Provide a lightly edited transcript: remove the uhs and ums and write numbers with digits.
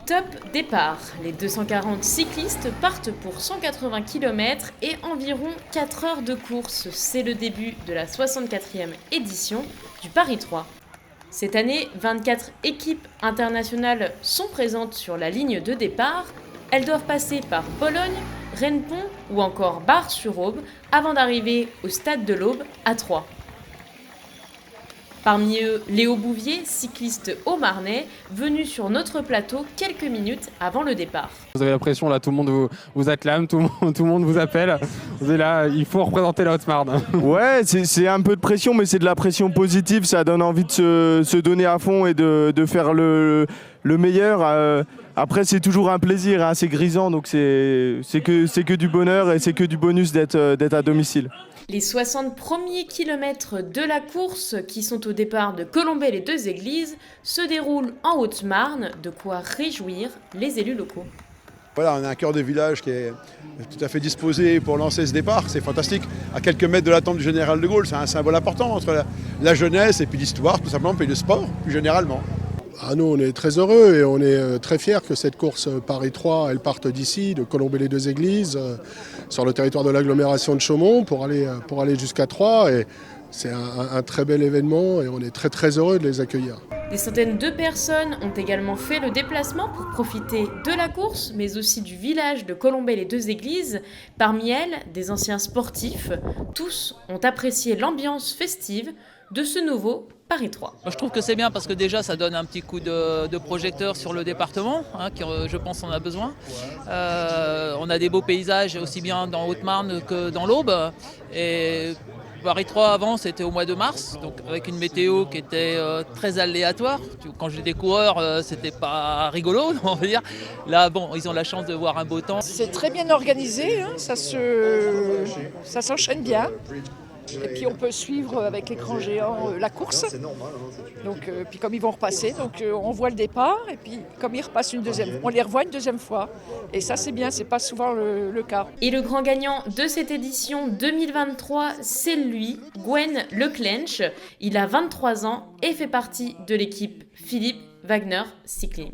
Top départ. Les 240 cyclistes partent pour 180 km et environ 4 heures de course. C'est le début de la 64e édition du Paris 3. Cette année, 24 équipes internationales sont présentes sur la ligne de départ. Elles doivent passer par Bologne, Rennes-Pont ou encore Bar-sur-Aube avant d'arriver au Stade de l'Aube à Troyes. Parmi eux, Léo Bouvier, cycliste haut-marnais, venu sur notre plateau quelques minutes avant le départ. Vous avez la pression là, tout le monde vous acclame, tout le monde vous appelle. Vous êtes là, il faut représenter la Haute-Marne. Ouais, c'est un peu de pression, mais c'est de la pression positive. Ça donne envie de se donner à fond et de faire le meilleur. Après, c'est toujours un plaisir, hein, c'est grisant, donc c'est que du bonheur et c'est que du bonus d'être à domicile. Les 60 premiers kilomètres de la course, qui sont au départ de Colombey-les-Deux-Églises, se déroulent en Haute-Marne, de quoi réjouir les élus locaux. Voilà, on a un cœur de village qui est tout à fait disposé pour lancer ce départ, c'est fantastique. À quelques mètres de la tombe du général de Gaulle, c'est un symbole important entre la jeunesse et puis l'histoire, tout simplement, puis le sport, plus généralement. Nous, on est très heureux et on est très fiers que cette course Paris 3, elle parte d'ici, de Colombey-les-Deux-Églises, sur le territoire de l'agglomération de Chaumont pour aller jusqu'à Troyes. Et c'est un très bel événement et on est très très heureux de les accueillir. Des centaines de personnes ont également fait le déplacement pour profiter de la course, mais aussi du village de Colombey-les-Deux-Églises. Parmi elles, des anciens sportifs. Tous ont apprécié l'ambiance festive de ce nouveau Paris 3. Moi, je trouve que c'est bien parce que déjà ça donne un petit coup de projecteur sur le département, qui je pense en a besoin. On a des beaux paysages aussi bien dans Haute-Marne que dans l'Aube. Et Paris 3 avant c'était au mois de mars, donc avec une météo qui était très aléatoire. Quand j'étais coureur, c'était pas rigolo, on va dire. Là bon, ils ont la chance de voir un beau temps. C'est très bien organisé, hein, ça s'enchaîne bien. Et puis on peut suivre avec l'écran géant la course. Donc, puis comme ils vont repasser, donc on voit le départ et puis comme ils repassent on les revoit une deuxième fois. Et ça c'est bien, c'est pas souvent le cas. Et le grand gagnant de cette édition 2023, c'est lui, Gwen Leclench. Il a 23 ans et fait partie de l'équipe Philippe Wagner Cycling.